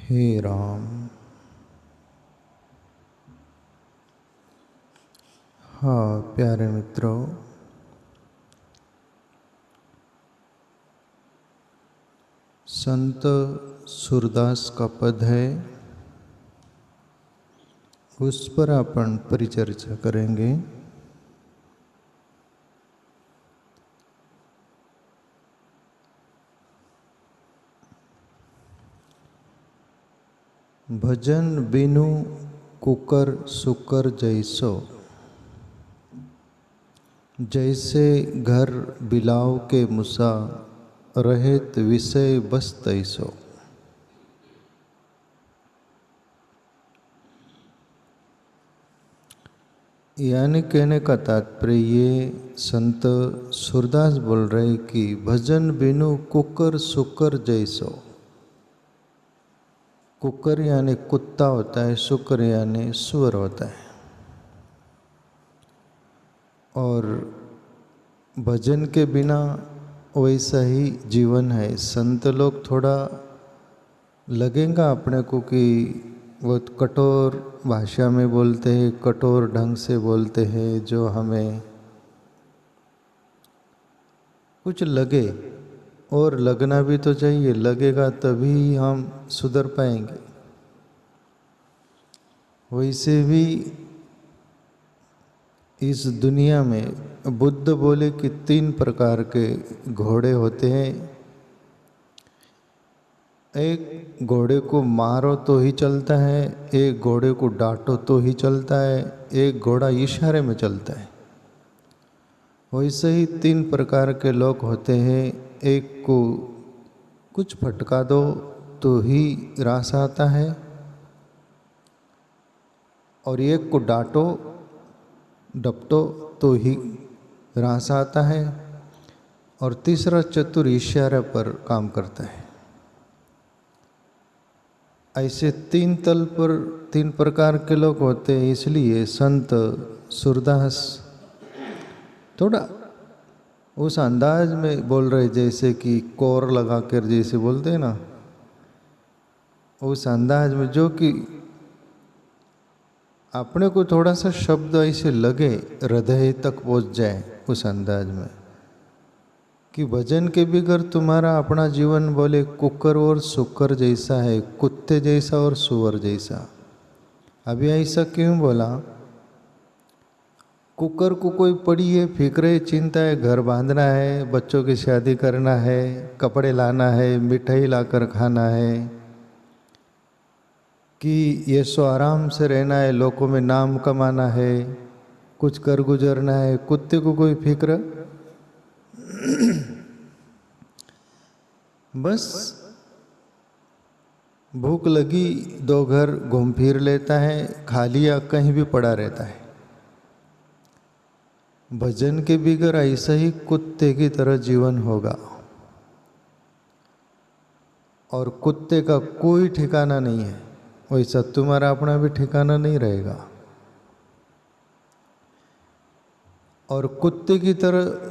हे राम। हाँ प्यारे मित्रों, संत सूरदास का पद है, उस पर अपन परिचर्चा करेंगे। भजन बिनु कुकर सुकर जैसो, जैसे घर बिलाव के मुसा, रहित विषय बस तैसो। यानी कहने का तात्पर्य ये संत सूरदास बोल रहे कि भजन बिनु कुकर सुकर जैसो। कुकर यानी कुत्ता होता है, सुकर यानी सुअर होता है। और भजन के बिना वैसा ही जीवन है। संत लोग थोड़ा लगेगा अपने को कि वो कठोर भाषा में बोलते हैं, कठोर ढंग से बोलते हैं, जो हमें कुछ लगे, और लगना भी तो चाहिए, लगेगा तभी हम सुधर पाएंगे। वैसे भी इस दुनिया में बुद्ध बोले कि 3 प्रकार के घोड़े होते हैं। एक घोड़े को मारो तो ही चलता है, एक घोड़े को डांटो तो ही चलता है, एक घोड़ा इशारे में चलता है। वैसे ही 3 प्रकार के लोग होते हैं। एक को कुछ फटका दो तो ही रास आता है, और एक को डांटो डपटो तो ही रास आता है, और तीसरा चतुर इशारे पर काम करता है। ऐसे 3 तल पर 3 प्रकार के लोग होते हैं। इसलिए संत सूरदास थोड़ा उस अंदाज में बोल रहे, जैसे कि कोर लगा कर जैसे बोलते हैं ना, उस अंदाज में, जो कि अपने को थोड़ा सा शब्द ऐसे लगे, हृदय तक पहुंच जाए उस अंदाज में, कि भजन के बगैर तुम्हारा अपना जीवन बोले कुकर और सुकर जैसा है, कुत्ते जैसा और सुअर जैसा। अभी ऐसा क्यों बोला? कुकर को कोई पड़ी है, फिक्र है, चिंता है, घर बांधना है, बच्चों की शादी करना है, कपड़े लाना है, मिठाई लाकर खाना है, कि ये सो आराम से रहना है, लोगों में नाम कमाना है, कुछ कर गुजरना है। कुत्ते को कोई फिक्र? बस भूख लगी 2 घर घूम फिर लेता है, खा लिया, कहीं भी पड़ा रहता है। भजन के बगैर ऐसा ही कुत्ते की तरह जीवन होगा, और कुत्ते का कोई ठिकाना नहीं है, वैसा तुम्हारा अपना भी ठिकाना नहीं रहेगा। और कुत्ते की तरह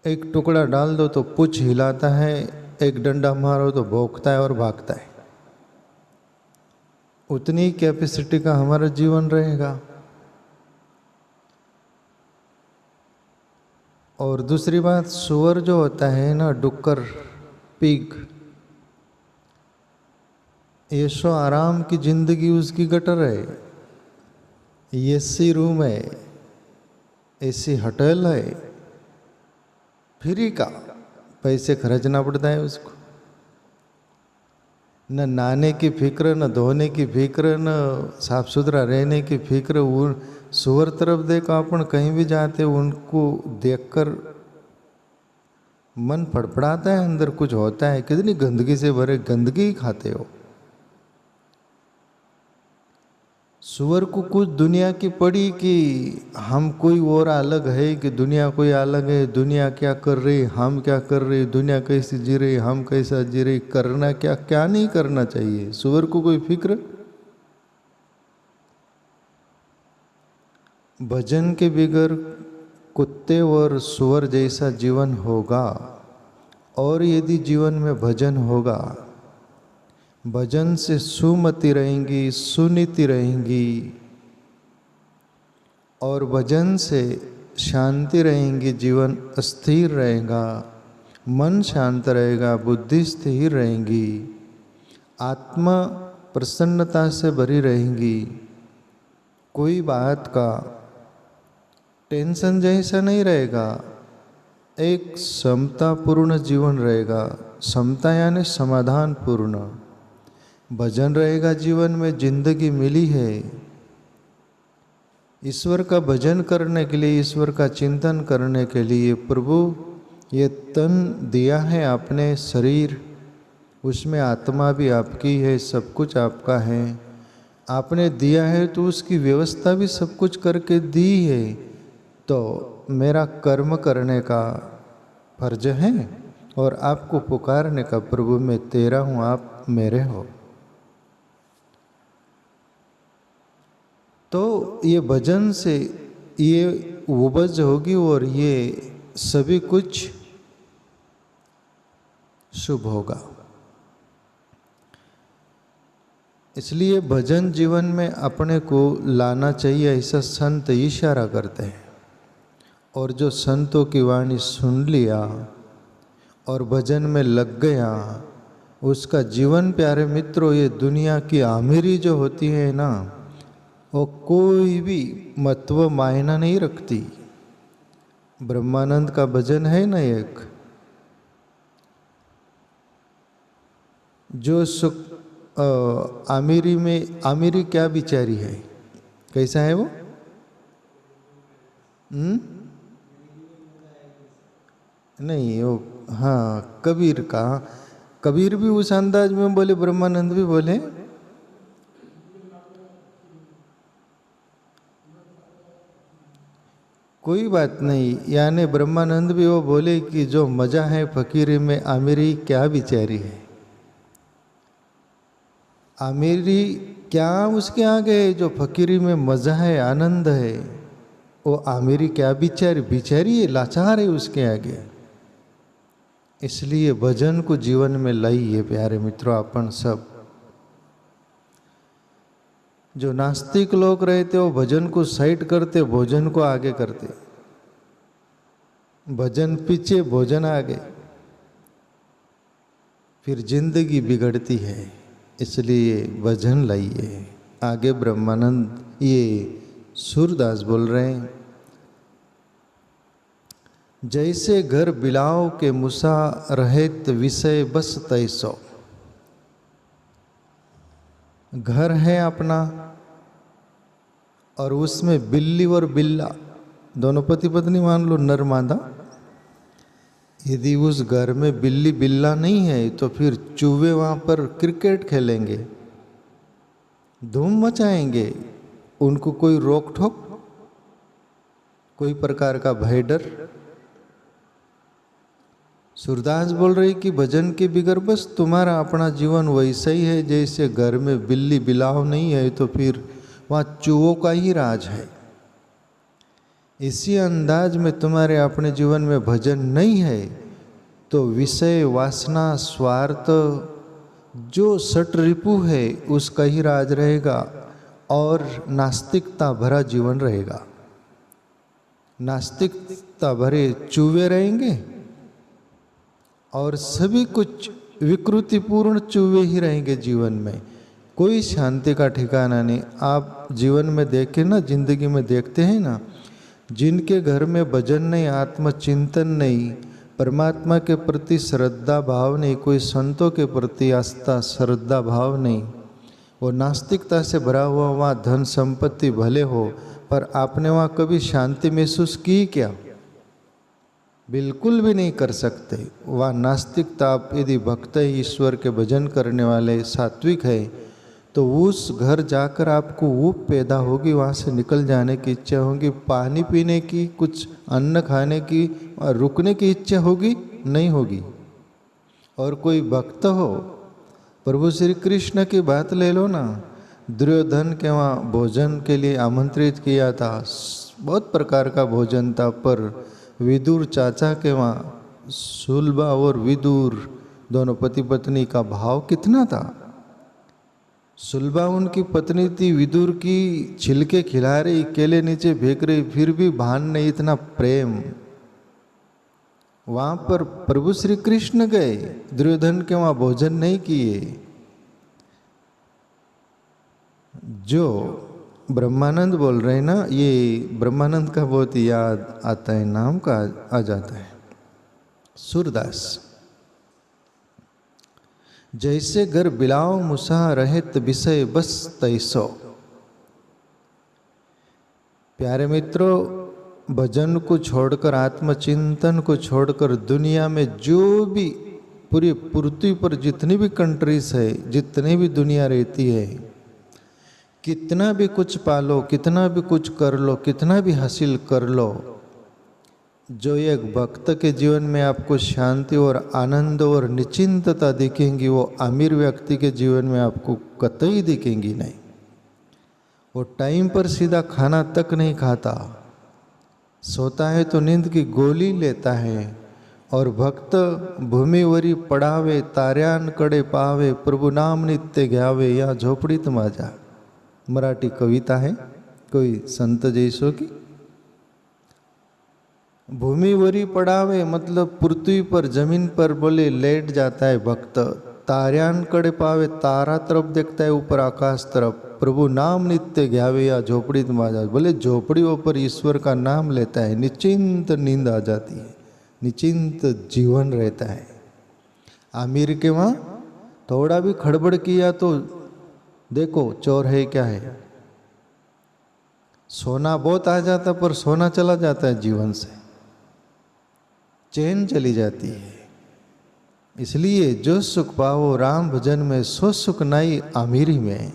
एक टुकड़ा डाल दो तो पूंछ हिलाता है, एक डंडा मारो तो भौंकता है और भागता है। उतनी कैपेसिटी का हमारा जीवन रहेगा। और दूसरी बात, सुअर जो होता है ना, डुक्कर, पिग, ये सो आराम की जिंदगी उसकी गटर है। एसी रूम है, एसी होटल है, फ्री का पैसे खर्चना पड़ता है उसको। न नहाने की फिक्र, न धोने की फिक्र, न साफ सुथरा रहने की फिक्र। वो सुअर तरफ देखो, अपन कहीं भी जाते उनको देखकर मन फड़फड़ाता है, अंदर कुछ होता है, कितनी गंदगी से भरे, गंदगी ही खाते हो। सुअर को कुछ दुनिया की पड़ी कि हम कोई और अलग है, कि दुनिया कोई अलग है, दुनिया क्या कर रही, हम क्या कर रहे, दुनिया कैसी जी रही, हम कैसा जी रही, करना क्या क्या नहीं करना चाहिए। सुअर को कोई फिक्र? भजन के बगैर कुत्ते और सुअर जैसा जीवन होगा, और यदि जीवन में भजन होगा, भजन से सुमति रहेंगी, सुनीति रहेंगी, और भजन से शांति रहेंगी, जीवन स्थिर रहेगा, मन शांत रहेगा, बुद्धि स्थिर रहेंगी, आत्मा प्रसन्नता से भरी रहेंगी, कोई बात का टेंशन जैसा नहीं रहेगा, एक समतापूर्ण जीवन रहेगा। समता यानी समाधान पूर्ण भजन रहेगा जीवन में। जिंदगी मिली है ईश्वर का भजन करने के लिए, ईश्वर का चिंतन करने के लिए। प्रभु ये तन दिया है आपने, शरीर, उसमें आत्मा भी आपकी है, सब कुछ आपका है। आपने दिया है तो उसकी व्यवस्था भी सब कुछ करके दी है, तो मेरा कर्म करने का फर्ज है और आपको पुकारने का, प्रभु मैं तेरा हूँ, आप मेरे हो। तो ये भजन से ये उपज होगी और ये सभी कुछ शुभ होगा। इसलिए भजन जीवन में अपने को लाना चाहिए, ऐसा संत इशारा करते हैं। और जो संतों की वाणी सुन लिया और भजन में लग गया, उसका जीवन, प्यारे मित्रों, ये दुनिया की आमिरी जो होती है ना, वो कोई भी महत्व मायना नहीं रखती। ब्रह्मानंद का भजन है ना एक, जो सुख आमिरी में, आमिरी क्या बिचारी है, कैसा है वो? नहीं वो, हाँ, कबीर का, कबीर भी उस अंदाज में बोले, ब्रह्मानंद भी बोले। कोई बात नहीं, यानी ब्रह्मानंद भी वो बोले कि जो मजा है फकीरी में, आमिरी क्या बिचारी है। आमिरी क्या उसके आगे है? जो फकीरी में मजा है, आनंद है, वो आमिरी क्या बिचारी, बिचारी है, लाचार है उसके आगे। इसलिए भजन को जीवन में लाइए प्यारे मित्रों। अपन सब जो नास्तिक लोग रहते वो भजन को साइड करते, भोजन को आगे करते। भजन पीछे, भोजन आगे, फिर जिंदगी बिगड़ती है। इसलिए भजन लाइए। आगे ब्रह्मानंद, ये सूरदास बोल रहे हैं, जैसे घर बिलाव के मुसा रहित विषय बस तैसो। घर है अपना और उसमें बिल्ली और बिल्ला, दोनों पति पत्नी मान लो, नर मादा। यदि उस घर में बिल्ली बिल्ला नहीं है तो फिर चूहे वहाँ पर क्रिकेट खेलेंगे, धूम मचाएंगे। उनको कोई रोक ठोक, कोई प्रकार का भय डर। सूरदास बोल रही कि भजन के बिगर बस तुम्हारा अपना जीवन वैसा ही है जैसे घर में बिल्ली बिलाव नहीं है तो फिर वहाँ चूहों का ही राज है। इसी अंदाज में तुम्हारे अपने जीवन में भजन नहीं है तो विषय, वासना, स्वार्थ, जो सट रिपु है उसका ही राज रहेगा और नास्तिकता भरा जीवन रहेगा। नास्तिकता भरे चूहे रहेंगे और सभी कुछ विकृतिपूर्ण चूहे ही रहेंगे जीवन में। कोई शांति का ठिकाना नहीं। आप जीवन में देखें ना, जिंदगी में देखते हैं ना, जिनके घर में भजन नहीं, आत्मचिंतन नहीं, परमात्मा के प्रति श्रद्धा भाव नहीं, कोई संतों के प्रति आस्था श्रद्धा भाव नहीं, वो नास्तिकता से भरा हुआ, वहाँ धन संपत्ति भले हो पर आपने वहाँ कभी शांति महसूस की क्या? बिल्कुल भी नहीं कर सकते। वह नास्तिकता, आप यदि भक्त है, ईश्वर के भजन करने वाले, सात्विक है, तो उस घर जाकर आपको ऊब पैदा होगी, वहाँ से निकल जाने की इच्छा होगी, पानी पीने की, कुछ अन्न खाने की, रुकने की इच्छा होगी नहीं होगी। और कोई भक्त हो, प्रभु श्री कृष्ण की बात ले लो ना, दुर्योधन के वहाँ भोजन के लिए आमंत्रित किया था, बहुत प्रकार का भोजन था, पर विदुर चाचा के वहाँ सुलभा और विदुर दोनों पति पत्नी का भाव कितना था। सुलभा उनकी पत्नी थी, विदुर की छिलके खिला रही, केले नीचे फेंक रही, फिर भी भान नहीं, इतना प्रेम। वहां पर प्रभु श्री कृष्ण गए, दुर्योधन के वहां भोजन नहीं किए। जो ब्रह्मानंद बोल रहे हैं ना, ये ब्रह्मानंद का बहुत याद आता है, नाम का आ जाता है, सूरदास। जैसे घर बिलाव मुसा रहित विषय बस तैसो। प्यारे मित्रों, भजन को छोड़कर, आत्मचिंतन को छोड़कर दुनिया में जो भी पूरी पृथ्वी पर जितनी भी कंट्रीज है, जितनी भी दुनिया रहती है, कितना भी कुछ पालो, कितना भी कुछ कर लो, कितना भी हासिल कर लो, जो एक भक्त के जीवन में आपको शांति और आनंद और निश्चिंतता दिखेंगी, वो अमीर व्यक्ति के जीवन में आपको कतई दिखेंगी नहीं। वो टाइम पर सीधा खाना तक नहीं खाता, सोता है तो नींद की गोली लेता है। और भक्त भूमिवरी पड़ावे, तार्यान कडे पावे, प्रभु नाम नित्य घ्यावे, या झोपड़ीत माझा। मराठी कविता है कोई संत जैसो की। भूमिवरी पड़ावे मतलब पृथ्वी पर, जमीन पर बोले लेट जाता है भक्त। तार्यान कडे पावे, तारा तरफ देखता है, ऊपर आकाश तरफ। प्रभु नाम नित्य घ्यावे, या झोपड़ीत माझा, बोले झोपड़ियों पर ईश्वर का नाम लेता है, निश्चिंत नींद आ जाती है, निश्चिंत जीवन रहता है। आमिर के वहाँ थोड़ा भी खड़बड़ किया तो देखो चोर है क्या है। सोना बहुत आ जाता पर सोना चला जाता है जीवन से, चैन चली जाती है। इसलिए जो सुख पाओ राम भजन में, सो सुख नाई आमिरी में।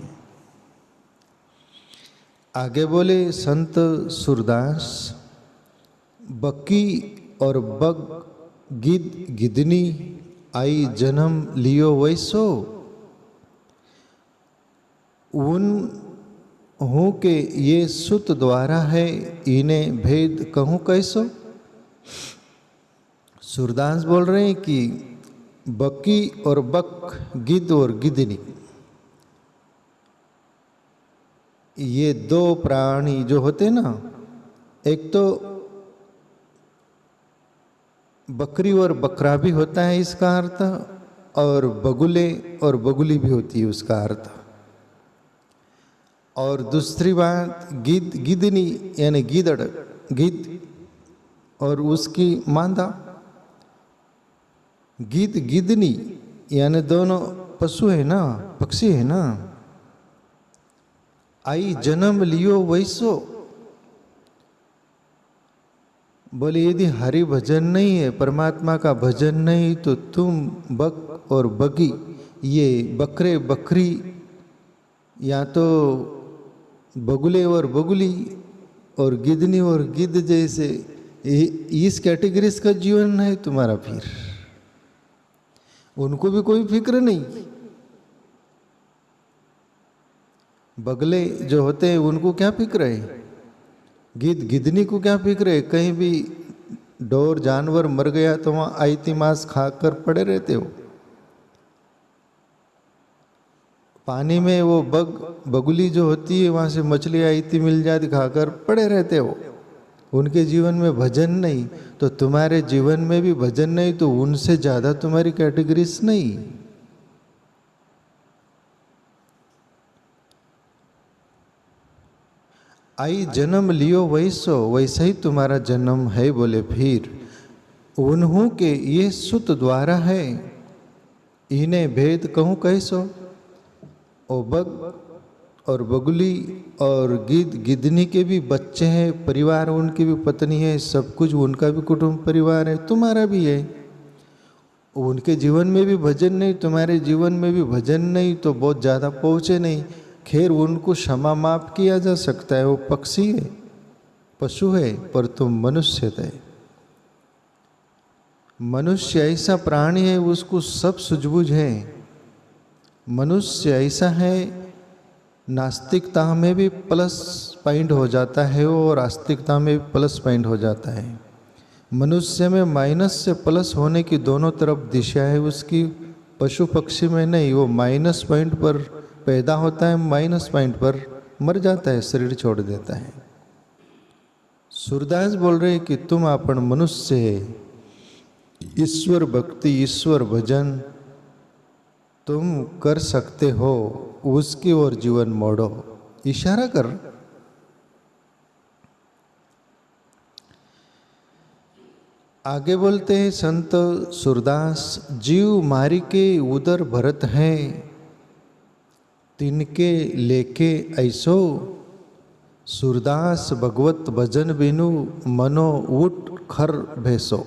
आगे बोले संत सूरदास, बक्की और बग गिद गिदनी आई जन्म लियो वैसो। उन हूँ के ये सुत द्वारा है, इन्हें भेद कहूँ कैसो। सूरदास बोल रहे हैं कि बक्की और बक, गिद्ध और गिदनी, ये दो प्राणी जो होते ना, एक तो बकरी और बकरा भी होता है इसका अर्थ, और बगुले और बगुली भी होती है उसका अर्थ। और दूसरी बात गिद्ध गिदनी यानी गिदड़, गिद्ध और उसकी मादा। गिद्ध गिदनी यानी दोनों पशु है ना, पक्षी है ना। आई जन्म लियो वैसो, बोले यदि हरि भजन नहीं है, परमात्मा का भजन नहीं, तो तुम बक और बगी, ये बकरे बकरी या तो बगुले और बगुली और गिदनी और गिद्ध जैसे, इस कैटेगरी का जीवन है तुम्हारा। फिर उनको भी कोई फिक्र नहीं। बगले जो होते हैं उनको क्या फिक्र है, गिद्ध गिदनी को क्या फिक्र है। कहीं भी डोर जानवर मर गया तो वहाँ आयती मांस खाकर पड़े रहते हो। पानी में वो बगुली जो होती है, वहाँ से मछली आयती मिल जाती, खाकर पड़े रहते हो। उनके जीवन में भजन नहीं, तो तुम्हारे जीवन में भी भजन नहीं, तो उनसे ज़्यादा तुम्हारी कैटेगरीज नहीं। आई जन्म लियो वैसो, वैसा ही तुम्हारा जन्म है। बोले फिर उन्हों के ये सुत द्वारा है, इन्हें भेद कहूँ कैसो। ओ बग और बगुली और गिद्ध गिदनी के भी बच्चे हैं, परिवार उनकी भी पत्नी है, सब कुछ उनका भी कुटुंब परिवार है, तुम्हारा भी है। उनके जीवन में भी भजन नहीं, तुम्हारे जीवन में भी भजन नहीं, तो बहुत ज़्यादा पहुँचे नहीं। खैर उनको क्षमा माफ किया जा सकता है, वो पक्षी है, पशु है, पर तुम मनुष्य थे। मनुष्य ऐसा प्राणी है, उसको सब सूझबूझ है। मनुष्य ऐसा है, नास्तिकता में भी प्लस पॉइंट हो जाता है और आस्तिकता में भी प्लस पॉइंट हो जाता है। मनुष्य में माइनस से प्लस होने की दोनों तरफ दिशा है उसकी, पशु पक्षी में नहीं। वो माइनस पॉइंट पर पैदा होता है, माइनस पॉइंट पर मर जाता है, शरीर छोड़ देता है। सूरदास बोल रहे कि तुम अपन मनुष्य है, ईश्वर भक्ति ईश्वर भजन तुम कर सकते हो, उसकी ओर जीवन मोड़ो, इशारा कर। आगे बोलते हैं संत सूरदास, जीव मारी के उदर भरत हैं, तिनके लेके ऐसो, सूरदास भगवत भजन बिनु मनो उठ खर भैसो।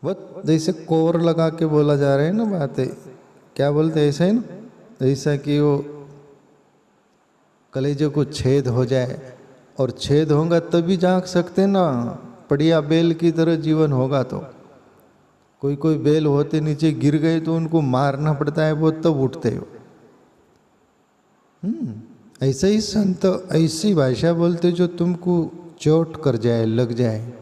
बहुत जैसे कोर लगा के बोला जा रहा है ना बातें, क्या बोलते हैं ऐसा है ना, ऐसा कि वो कलेजे को छेद हो जाए, और छेद होगा तभी जाग सकते ना, पड़िया बेल की तरह जीवन होगा तो। कोई कोई बेल होते नीचे गिर गए तो उनको मारना पड़ता है, वो तब उठते हो। ऐसा ही संत ऐसी भाषा बोलते जो तुमको चोट कर जाए, लग जाए।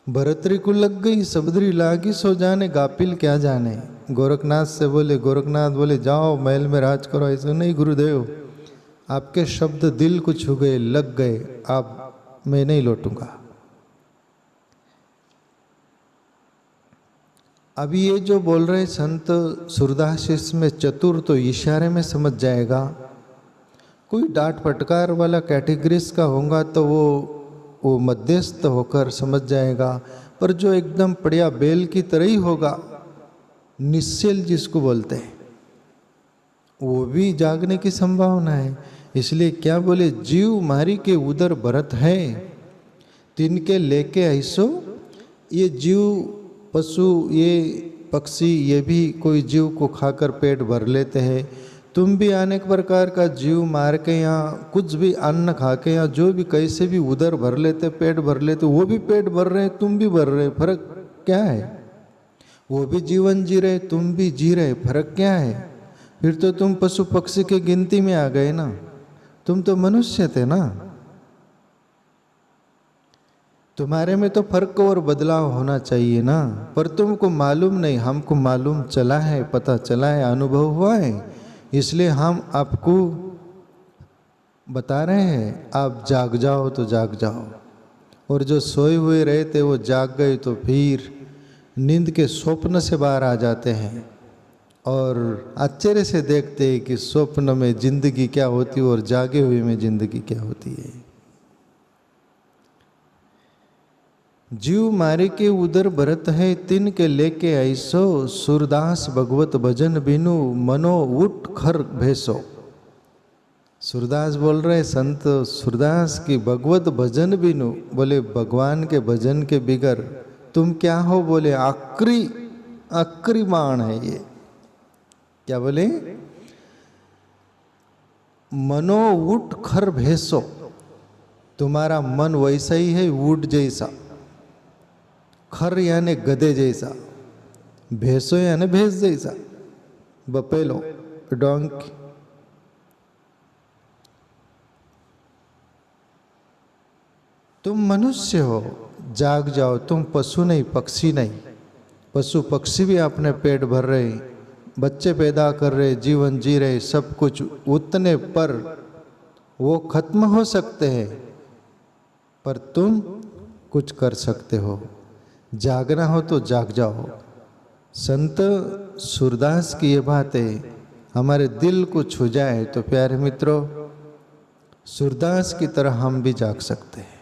भरतरी को लग गई सबदरी लागी, सो जाने गापिल क्या जाने। गोरखनाथ से बोले, गोरखनाथ बोले जाओ महल में राज करो। ऐसा नहीं गुरुदेव, आपके शब्द दिल को छू गए, लग गए, आप मैं नहीं लौटूंगा। अभी ये जो बोल रहे संत सूरदास, इसमें चतुर तो इशारे में समझ जाएगा। कोई डांट फटकार वाला कैटेगरीज का होगा तो वो मध्यस्थ होकर समझ जाएगा, पर जो एकदम पड़िया बेल की तरह ही होगा, निश्चल जिसको बोलते हैं, वो भी जागने की संभावना है। इसलिए क्या बोले, जीव मारी के उदर भरत है, तिनके लेके ऐसो। ये जीव पशु, ये पक्षी, ये भी कोई जीव को खाकर पेट भर लेते हैं। तुम भी अनेक प्रकार का जीव मार के या कुछ भी अन्न खा के या जो भी कैसे भी उदर भर लेते, पेट भर लेते, वो भी पेट भर रहे हैं, तुम भी भर रहे, फर्क क्या है? वो भी जीवन जी रहे, तुम भी जी रहे, फर्क क्या है? फिर तो तुम पशु पक्षी के गिनती में आ गए ना, तुम तो मनुष्य थे ना। तुम्हारे में तो फर्क और बदलाव होना चाहिए ना, पर तुमको मालूम नहीं, हमको मालूम चला है, पता चला है, अनुभव हुआ है, इसलिए हम आपको बता रहे हैं। आप जाग जाओ तो जाग जाओ, और जो सोए हुए रहे थे वो जाग गए तो फिर नींद के स्वप्न से बाहर आ जाते हैं और आश्चर्य से देखते हैं कि स्वप्न में जिंदगी क्या होती है और जागे हुए में जिंदगी क्या होती है। जीव मारे के उदर भरत है, तिन के लेके ऐसो, सूरदास भगवत भजन बिनु मनो उठ खर भैसो। सूरदास बोल रहे संत सूरदास की भगवत भजन बिनु, बोले भगवान के भजन के बिगर तुम क्या हो? बोले आखरी बाण है ये। क्या बोले? मनो उठ खर भैसो, तुम्हारा मन वैसा ही है ऊंट जैसा, खर यानी गधे जैसा, भैंसो यानी भैंस जैसा, बपेलो डोंकी। तुम मनुष्य हो, जाग जाओ, तुम पशु नहीं, पक्षी नहीं। पशु पक्षी भी अपने पेट भर रहे, बच्चे पैदा कर रहे, जीवन जी रहे, सब कुछ उतने पर वो खत्म हो सकते हैं, पर तुम कुछ कर सकते हो। जागना हो तो जाग जाओ। संत सूरदास की ये बातें हमारे दिल को छू जाए तो प्यारे मित्रों, सूरदास की तरह हम भी जाग सकते हैं।